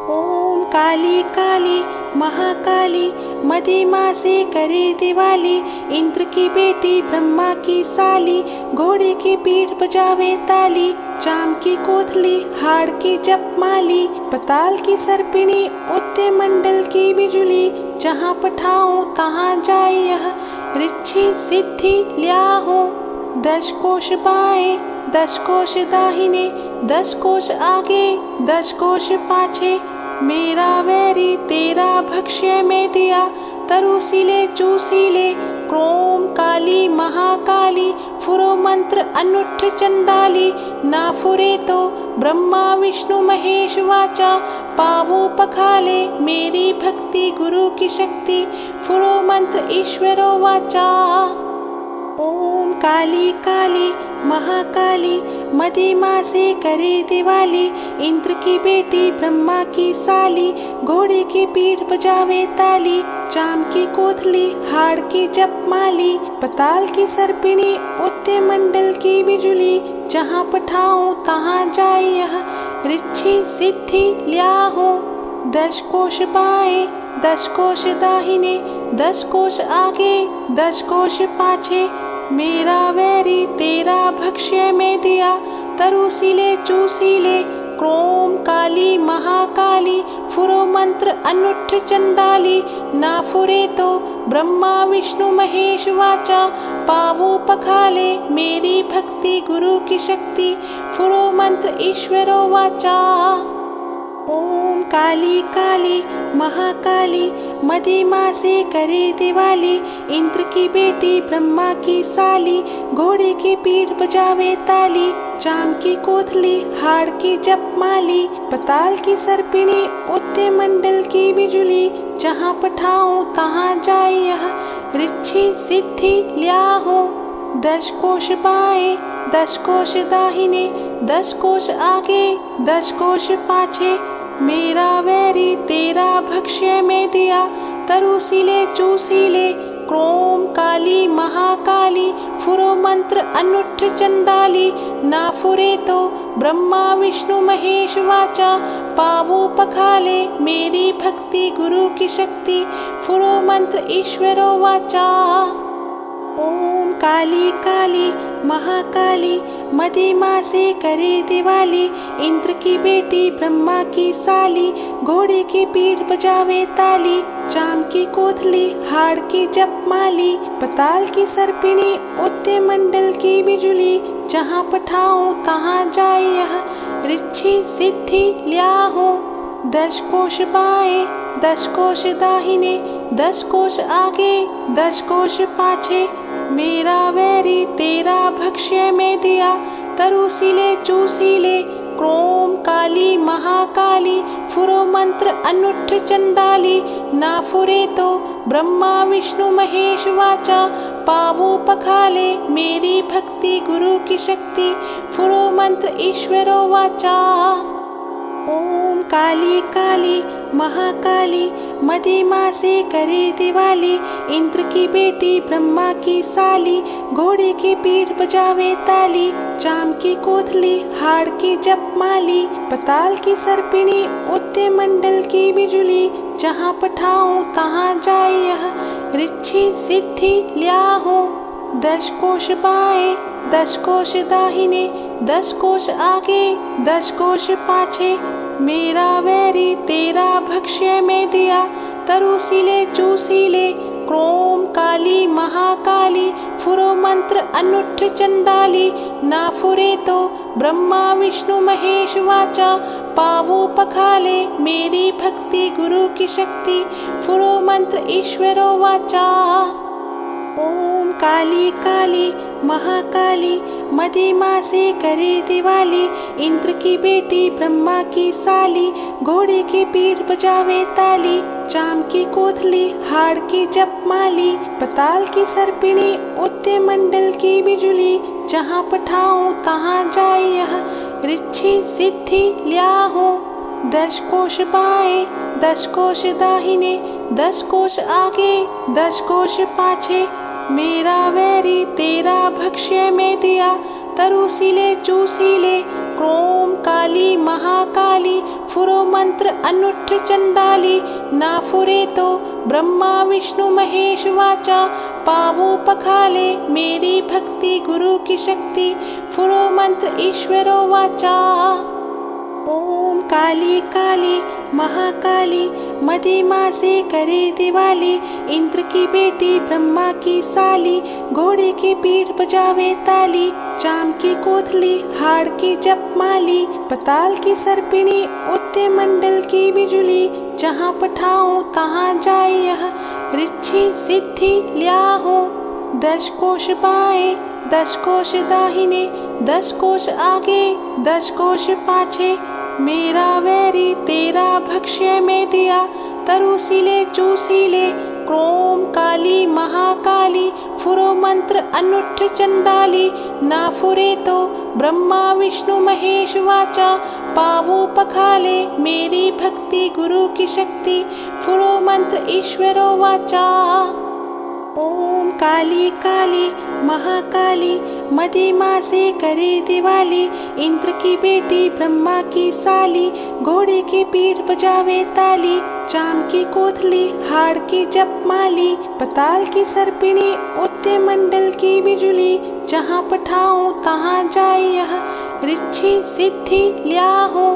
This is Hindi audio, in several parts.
ओम काली काली महाकाली मदिमा से करे दिवाली, इंद्र की बेटी ब्रह्मा की साली, घोड़े की पीठ बजावे ताली, चाम की कोथली हाड़ की जपमाली, पताल की सर्पिणी उद्य मंडल की बिजुली, जहाँ पठाऊं तहाँ जाए यह रिद्धि सिद्धि ल्याहूं। 10 कोश बाएं 10 कोश दाहिने 10 कोश आगे 10 कोश पाछे, मेरा वैरी तेरा भक्ष्य में दिया, तरुसीले चूसीले क्रोम काली महाकाली, फुरो मंत्र अनुठ चंडाली, ना फुरे तो ब्रह्मा विष्णु महेश वाचा, पावो पखाले मेरी भक्ति गुरु की शक्ति, फुरो मंत्र ईश्वरो वाचा। ओम काली काली महाकाली मदिमा से करे दिवाली, इंद्र की बेटी ब्रह्मा की साली, घोड़े की पीठ बजावे ताली, चाम की कोथली हाड़ की जपमाली, पताल की सर्पिणी उद्य मंडल की बिजुली, जहाँ पठाऊं तहाँ जाए यह रिद्धि सिद्धि ल्याहूं। 10 कोश बाएं 10 कोश दाहिने 10 कोश आगे 10 कोश पाछे, मेरा वैरी तेरा भक्ष्य में दिया, तरुसीले चूसीले क्रोम काली महाकाली, फुरो मंत्र अनुठ चंडाली, ना फुरे तो ब्रह्मा विष्णु महेश वाचा, पावो पखाले मेरी भक्ति गुरु की शक्ति, फुरो मंत्र ईश्वरो वाचा। ओम काली काली महाकाली मदिमा से करे दिवाली, इंद्र की बेटी ब्रह्मा की साली, घोड़े की पीठ बजावे ताली, चाम की कोथली हाड़ की जपमाली, पताल की सर्पिणी उद्य मंडल की बिजुली, जहाँ पठाऊं तहाँ जाए यह रिद्धि सिद्धि ल्याहूं। 10 कोश बाएं 10 कोश दाहिने 10 कोश आगे 10 कोश पाछे, मेरा वैरी तेरा भक्ष्य में दिया, तरुसीले चूसीले क्रोम काली महाकाली, फुरो मंत्र अनुठ चंडाली, ना फुरे तो ब्रह्मा विष्णु महेश वाचा, पावो पखाले मेरी भक्ति गुरु की शक्ति, फुरो मंत्र ईश्वरो वाचा। ओम काली काली महाकाली मदिमा से करे दिवाली, इंद्र की बेटी ब्रह्मा की साली, घोड़े की पीठ बजावे ताली, चाम की कोथली हाड़ की जपमाली, पताल की सर्पिणी उद्य मंडल की बिजुली, जहाँ पठाऊं तहाँ जाए यह रिद्धि सिद्धि ल्याहूं। 10 कोश बाएं 10 कोश दाहिने 10 कोश आगे 10 कोश पाछे, मेरा वैरी तेरा भक्ष्य में दिया, तरुसीले चूसीले क्रोम काली महाकाली, फुरो मंत्र अनुठ चंडाली, ना फुरे तो ब्रह्मा विष्णु महेश वाचा, पावो पखाले मेरी भक्ति गुरु की शक्ति, फुरो मंत्र ईश्वरो वाचा। ओम काली काली महाकाली मदिमा से करे दिवाली, इंद्र की बेटी ब्रह्मा की साली, घोड़े की पीठ बजावे ताली, चाम की कोथली हाड़ की जपमाली, पताल की सर्पिणी उद्य मंडल की बिजुली, जहाँ पठाऊं तहाँ जाए यह रिद्धि सिद्धि ल्याहूं। 10 कोश बाएं 10 कोश दाहिने 10 कोश आगे 10 कोश पाछे, मेरा वैरी तेरा भक्ष्य में दिया, तरुसीले चूसीले क्रोम काली महाकाली, फुरो मंत्र अनुठ चंडाली, ना फुरे तो ब्रह्मा विष्णु महेश वाचा, पावो पखाले मेरी भक्ति गुरु की शक्ति, फुरो मंत्र ईश्वरो वाचा। ओम काली काली महाकाली मदिमा से करे दिवाली, इंद्र की बेटी ब्रह्मा की साली, घोड़े की पीठ बजावे ताली, चाम की कोथली हाड़ की जपमाली, पताल की सर्पिणी उद्य मंडल की बिजुली, जहाँ पठाऊं तहाँ जाए यह रिद्धि सिद्धि ल्याहूं। 10 कोश बाएं 10 कोश दाहिने 10 कोश आगे 10 कोश पाछे, मेरा वैरी तेरा भक्ष्य में दिया, तरुसीले चूसीले क्रोम काली महाकाली फुरो मंत्र अनुठ चंडाली ना फुरे तो ब्रह्मा विष्णु महेश वाचा पावो पखाले मेरी भक्ति गुरु की शक्ति फुरो मंत्र ईश्वरो वाचा। ओम काली काली महाकाली मदिमा से करे दिवाली इंद्र की बेटी ब्रह्मा की साली घोड़े की पीठ बजावे ताली चाम की कोथली हाड़ की जपमाली पताल की सर्पिणी उत्ते मंडल की बिजुली जहाँ पठाओ तहाँ जाए यह रिच्छी सिद्धि ल्याहो 10 कोश बाएं 10 कोश दाहिने 10 कोश आगे 10 कोश पाछे मेरा वैरी तेरा भक्ष्य में दिया तरुसीले चूसीले क्रोम काली महाकाली फुरो मंत्र अनुठ चंडाली ना फुरे तो ब्रह्मा विष्णु महेश वाचा पावो पखाले मेरी भक्ति गुरु की शक्ति फुरो मंत्र ईश्वरो वाचा। ओम काली काली महाकाली मदिमा से करे दिवाली इंद्र की बेटी ब्रह्मा की साली घोड़े की पीठ बजावे ताली चाम की कोथली हाड़ की जपमाली पताल की सर्पिणी उत्ते मंडल की बिजुली जहाँ पठाओ तहाँ जाए यह रिच्छी सिद्धि ल्याहो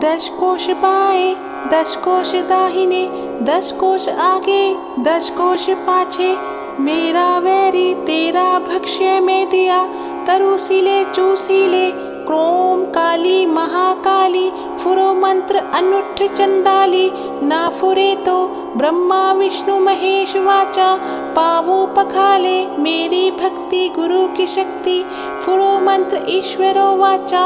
10 कोश बाएं 10 कोश दाहिने 10 कोश आगे 10 कोश पाछे मेरा वैरी तेरा भक्ष्य में दिया तरुसीले चूसीले क्रोम काली महाकाली फुरो मंत्र अनुठ चंडाली ना फुरे तो ब्रह्मा विष्णु महेश वाचा पावो पखाले मेरी भक्ति गुरु की शक्ति फुरो मंत्र ईश्वरो वाचा।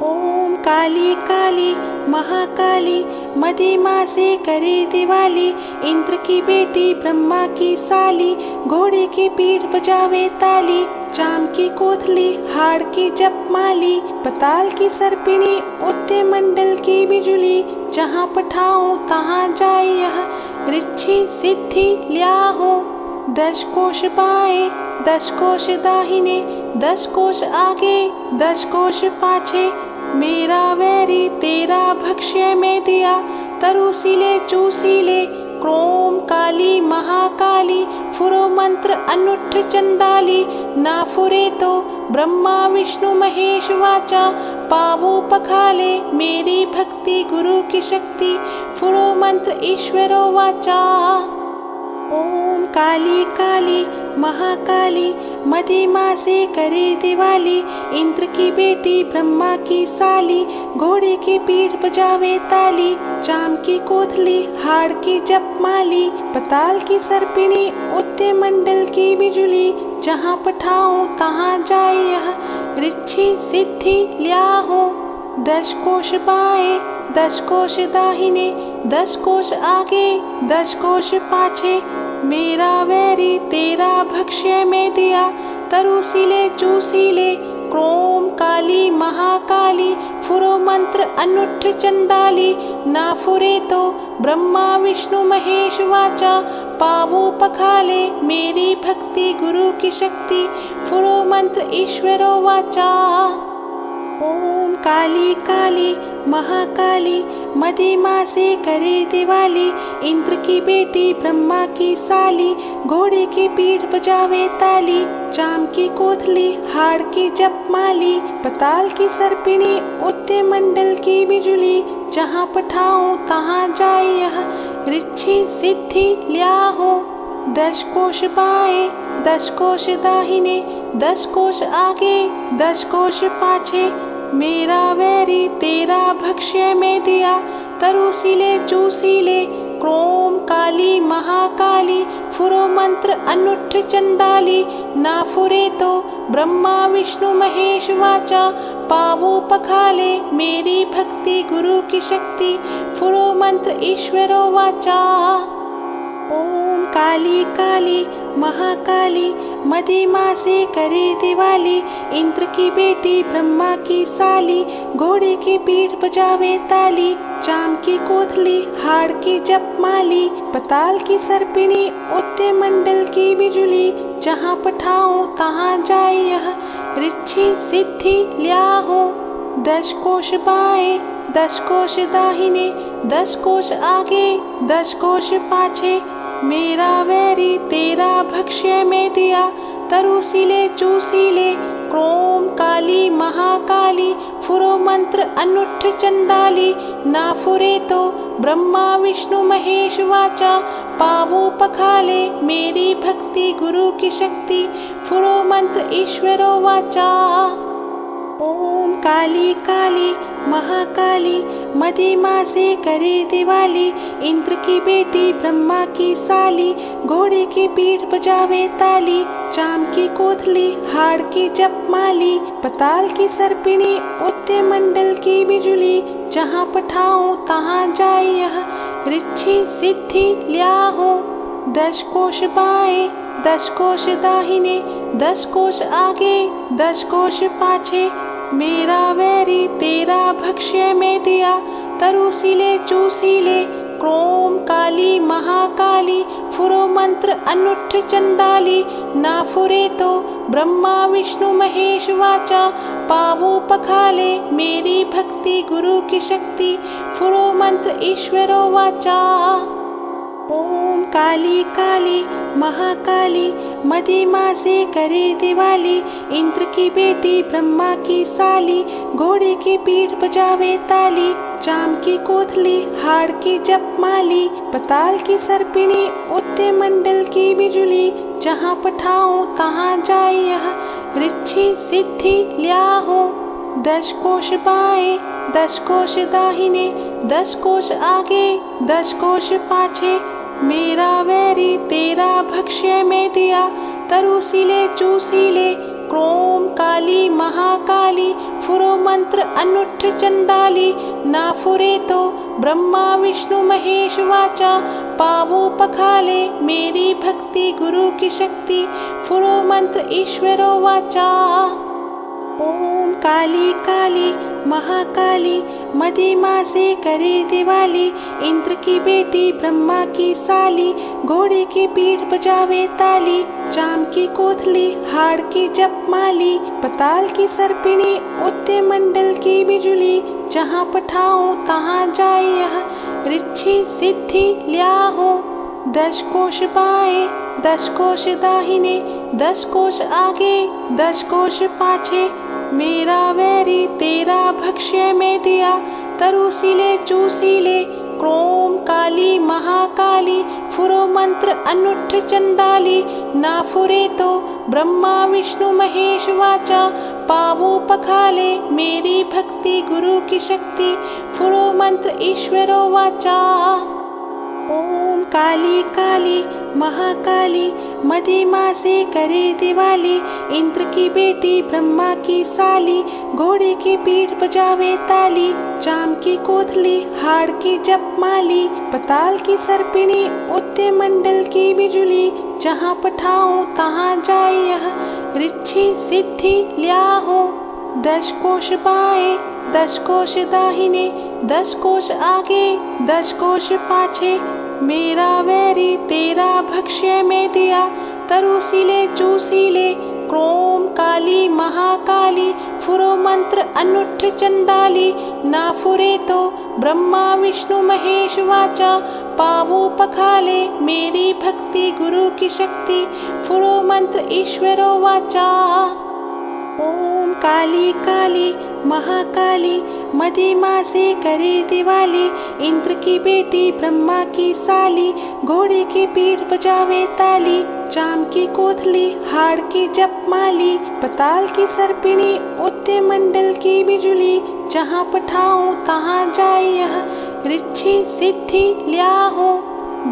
ओम काली काली महाकाली मदिमा से करे दिवाली इंद्र की बेटी ब्रह्मा की साली घोड़े की पीठ बजावे ताली चाम की कोथली हाड़ की जपमाली पताल की सर्पिणी उत्ते मंडल की बिजुली जहाँ पठाओ तहाँ जाए यह रिच्छी सिद्धि ल्याहो 10 कोश बाएं 10 कोश दाहिने 10 कोश आगे 10 कोश पाछे मेरा वैरी तेरा भक्ष्य में दिया तरुसीले चूसीले क्रोम काली महाकाली फुरो मंत्र अनुठ चंडाली ना फुरे तो ब्रह्मा विष्णु महेश वाचा पावो पखाले मेरी भक्ति गुरु की शक्ति फुरो मंत्र ईश्वरो वाचा। ओम काली काली महाकाली मदिमा से करे दिवाली इंद्र की बेटी ब्रह्मा की साली घोड़े की पीठ बजावे ताली चाम की कोथली हाड़ की जपमाली पताल की सर्पिणी उत्ते मंडल की बिजुली जहाँ पठाओ तहाँ जाए यह रिच्छी सिद्धि ल्याहो 10 कोश बाएं 10 कोश दाहिने 10 कोश आगे 10 कोश पाछे मेरा वैरी तेरा भक्ष्य में दिया तरुसीले चूसीले क्रोम काली महाकाली फुरो मंत्र अनुठ चंडाली ना फुरे तो ब्रह्मा विष्णु महेश वाचा पावो पखाले मेरी भक्ति गुरु की शक्ति फुरो मंत्र ईश्वरो वाचा। ओम काली काली महाकाली मदिमा से करे दिवाली इंद्र की बेटी ब्रह्मा की साली घोड़े की पीठ बजावे ताली चाम की कोथली हाड़ की जपमाली पताल की सर्पिणी उत्ते मंडल की बिजुली जहाँ पठाओ तहाँ जाए यह रिच्छी सिद्धि ल्याहो 10 कोश बाएं 10 कोश दाहिने 10 कोश आगे 10 कोश पाछे मेरा वैरी तेरा भक्ष्य में दिया तरुसीले चूसीले क्रोम काली महाकाली फुरो मंत्र अनुठ चंडाली ना फुरे तो ब्रह्मा विष्णु महेश वाचा पावो पखाले मेरी भक्ति गुरु की शक्ति फुरो मंत्र ईश्वरो वाचा। ओम काली काली महाकाली मदिमा से करे दिवाली इंद्र की बेटी ब्रह्मा की साली घोड़े की पीठ बजावे ताली चाम की कोथली हाड़ की जपमाली पताल की सर्पिणी उत्ते मंडल की बिजुली जहाँ पठाओ तहाँ जाए यह रिच्छ रिद्धि सिद्धि ल्याहूं। 10 कोश बाएं 10 कोश दाहिने, 10 कोश आगे 10 कोश पाछे। मेरा वैरी तेरा भक्ष्य में दिया, तरुसीले चूसीले क्रोम काली महाकाली। फुरो मंत्र अनुठ चंडाली, ना फुरे तो ब्रह्मा विष्णु महेश वाचा। पावो पखाले मेरी भक्ति गुरु की शक्ति, फुरो मंत्र ईश्वरो वाचा। ओम काली काली महाकाली, मदिमा से करे दिवाली। इंद्र की बेटी ब्रह्मा की साली, घोड़े की पीठ बजावे ताली। चाम की कोथली हाड़ की जपमाली, पताल की सर्पिणी उत्ते मंडल की बिजुली। जहाँ पठाऊं तहाँ जाए यह, रिद्धि सिद्धि ल्याहूं। 10 कोश बाएं 10 कोश दाहिने, 10 कोश आगे 10 कोश पाछे। मेरा वैरी तेरा भक्ष्य में दिया, तरुसीले चूसीले क्रोम काली महाकाली। फुरो मंत्र अनुठ चंडाली, ना फुरे तो ब्रह्मा विष्णु महेश वाचा। पावो पखाले मेरी भक्ति गुरु की शक्ति, फुरो मंत्र ईश्वरो वाचा। ओम काली काली महाकाली, मदिमा से करे दिवाली। इंद्र की बेटी ब्रह्मा की साली, घोड़े की पीठ बजावे ताली। चाम की कोथली हाड़ की जपमाली, पताल की सर्पिणी उत्ते मंडल की बिजुली। जहाँ पठाऊं तहाँ जाए यह, रिद्धि सिद्धि ल्याहूं। 10 कोश बाएं 10 कोश दाहिने, 10 कोश आगे 10 कोश पाछे। मेरा वैरी तेरा भक्ष्य में दिया, तरुसीले चूसीले क्रोम काली महाकाली। फुरो मंत्र अनुठ चंडाली, ना फुरे तो ब्रह्मा विष्णु महेश वाचा। पावो पखाले मेरी भक्ति गुरु की शक्ति, फुरो मंत्र ईश्वरो वाचा। ओम काली काली महाकाली, मदिमा से करे दिवाली। इंद्र की बेटी ब्रह्मा की साली, घोड़े की पीठ बजावे ताली। चाम की कोथली हाड़ की जपमाली, पताल की सर्पिणी उत्ते मंडल की बिजुली। जहाँ पठाऊं तहाँ जाए यह, रिद्धि सिद्धि ल्याहूं। 10 कोश बाएं 10 कोश दाहिने, 10 कोश आगे 10 कोश पाछे। मेरा वैरी तेरा भक्ष्य में दिया, तरुसीले चूसीले क्रोम काली महाकाली। फुरो मंत्र अनुठ चंडाली, ना फुरे तो ब्रह्मा विष्णु महेश वाचा। पावो पखाले मेरी भक्ति गुरु की शक्ति, फुरो मंत्र ईश्वरो वाचा। ओम काली काली महाकाली, मदिमा से करे दिवाली। इंद्र की बेटी ब्रह्मा की साली, घोड़े की पीठ बजावे ताली। चाम की कोथली हाड़ की जपमाली, पताल की सर्पिणी उत्ते मंडल की बिजुली। जहाँ पठाऊं तहाँ जाए यह, रिद्धि सिद्धि ल्याहूं। 10 कोश बाएं 10 कोश दाहिने, 10 कोश आगे 10 कोश पाछे। मेरा वैरी तेरा भक्ष्य में दिया, तरुसीले चूसीले क्रोम काली महाकाली। फुरो मंत्र अनुठ चंडाली, ना फुरे तो ब्रह्मा विष्णु महेश वाचा। पावो पखाले मेरी भक्ति गुरु की शक्ति, फुरो मंत्र ईश्वरो वाचा। ओम काली काली महाकाली, मदिमा से करे दिवाली। इंद्र की बेटी ब्रह्मा की साली, घोड़े की पीठ बजावे ताली। चाम की कोथली हाड़ की जपमाली, पताल की सर्पिणी उत्ते मंडल की बिजुली। जहाँ पठाऊं तहाँ जाए यह, रिद्धि सिद्धि ल्याहूं।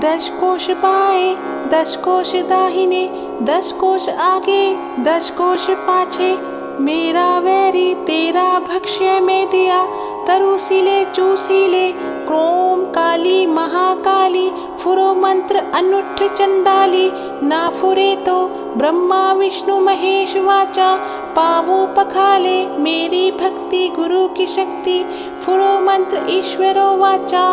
10 कोश बाएं 10 कोश दाहिने, 10 कोश आगे 10 कोश पाछे। मेरा वैरी तेरा भक्ष्य में दिया, तरुसीले चूसीले क्रोम काली महाकाली। फुरो मंत्र अनुठ चंडाली, ना फुरे तो ब्रह्मा विष्णु महेश वाचा। पावो पखाले मेरी भक्ति गुरु की शक्ति, फुरो मंत्र ईश्वरो वाचा।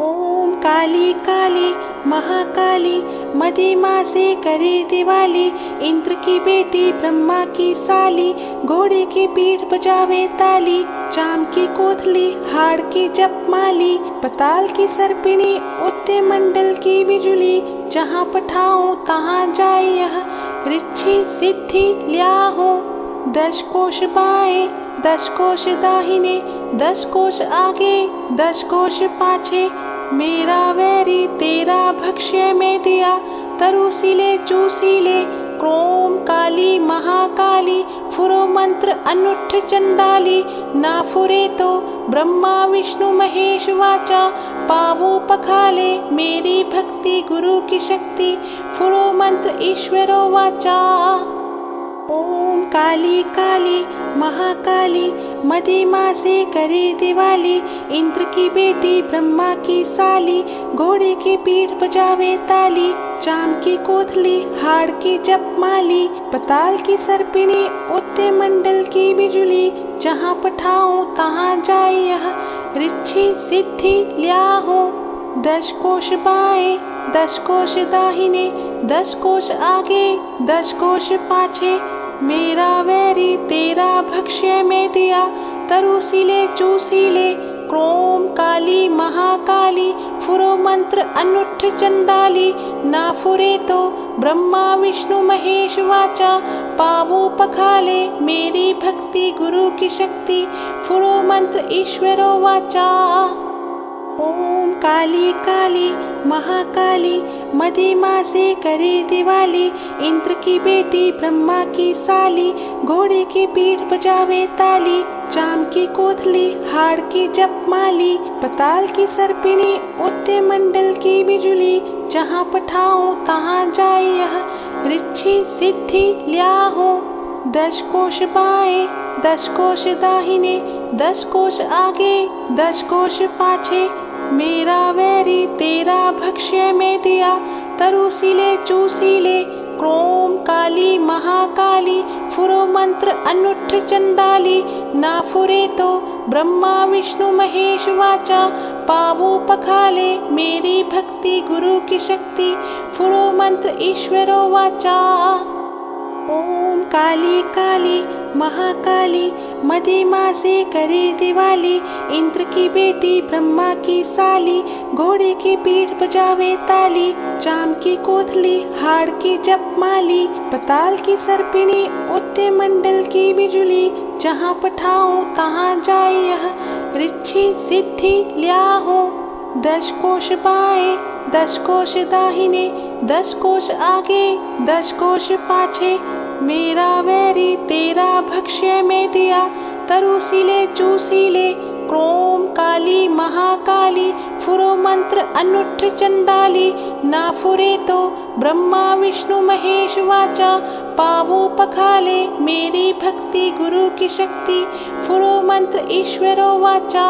ओम काली काली महाकाली मदिमा से करे दिवाली, इंद्र की बेटी ब्रह्मा की साली, घोड़े की पीठ बजावे ताली, चाम की कोथली हाड़ की जपमाली, पताल की सर्पिणी उत्ते मंडल की बिजुली, जहाँ पठाऊं तहाँ जाए यह रिद्धि सिद्धि ल्याहूं। 10 कोश बाएं 10 कोश दाहिने, 10 कोश आगे 10 कोश पाछे, मेरा वैरी तेरा भक्ष्य में दिया, तरुसीले चूसीले क्रोम काली महाकाली, फुरो मंत्र अनुठ चंडाली, ना फुरे तो ब्रह्मा विष्णु महेश वाचा, पावो पखाले मेरी भक्ति गुरु की शक्ति, फुरो मंत्र ईश्वरो वाचा। ओम काली काली महाकाली मदिमा से करे दिवाली, इंद्र की बेटी ब्रह्मा की साली, घोड़े की पीठ बजावे ताली, चाम की कोथली हाड़ की जपमाली, पताल की सर्पिणी उत्ते मंडल की बिजुली, जहाँ पठाऊं तहाँ जाए यह रिद्धि सिद्धि ल्याहूं। 10 कोश बाएं 10 कोश दाहिने, 10 कोश आगे 10 कोश पाछे, मेरा वैरी तेरा भक्ष्य में दिया, तरुसीले चूसीले क्रोम काली महाकाली, फुरो मंत्र अनुठ चंडाली, ना फुरे तो ब्रह्मा विष्णु महेश वाचा, पावो पखाले मेरी भक्ति गुरु की शक्ति, फुरो मंत्र ईश्वरो वाचा। ओम काली काली महाकाली मदिमा से करे दिवाली, इंद्र की बेटी ब्रह्मा की साली, घोड़े की पीठ बजावे ताली, चाम की कोथली हाड़ की जपमाली, पताल की सर्पिणी उत्ते मंडल की बिजुली, जहाँ पठाऊं तहाँ जाए यह रिद्धि सिद्धि ल्याहूं। 10 कोश बाएं 10 कोश दाहिने, 10 कोश आगे 10 कोश पाछे, मेरा वैरी तेरा भक्ष्य में दिया, तरुसीले चूसीले क्रोम काली महाकाली, फुरो मंत्र अनुठ चंडाली, ना फुरे तो ब्रह्मा विष्णु महेश वाचा, पावो पखाले मेरी भक्ति गुरु की शक्ति, फुरो मंत्र ईश्वरो वाचा। ओम काली काली महाकाली मदिमा से करे दिवाली, इंद्र की बेटी ब्रह्मा की साली, घोड़े की पीठ बजावे ताली, चाम की कोथली हाड़ की जपमाली, पताल की सर्पिणी उत्ते मंडल की बिजुली, जहाँ पठाऊं तहाँ जाए यह रिद्धि सिद्धि ल्याहूं। 10 कोश बाएं 10 कोश दाहिने, 10 कोश आगे 10 कोश पाछे, मेरा वैरी तेरा भक्ष्य में दिया, तरुसीले चूसीले क्रोम काली महाकाली, फुरो मंत्र अनुठ चंडाली, ना फुरे तो ब्रह्मा विष्णु महेश वाचा, पावो पखाले मेरी भक्ति गुरु की शक्ति, फुरो मंत्र ईश्वरो वाचा।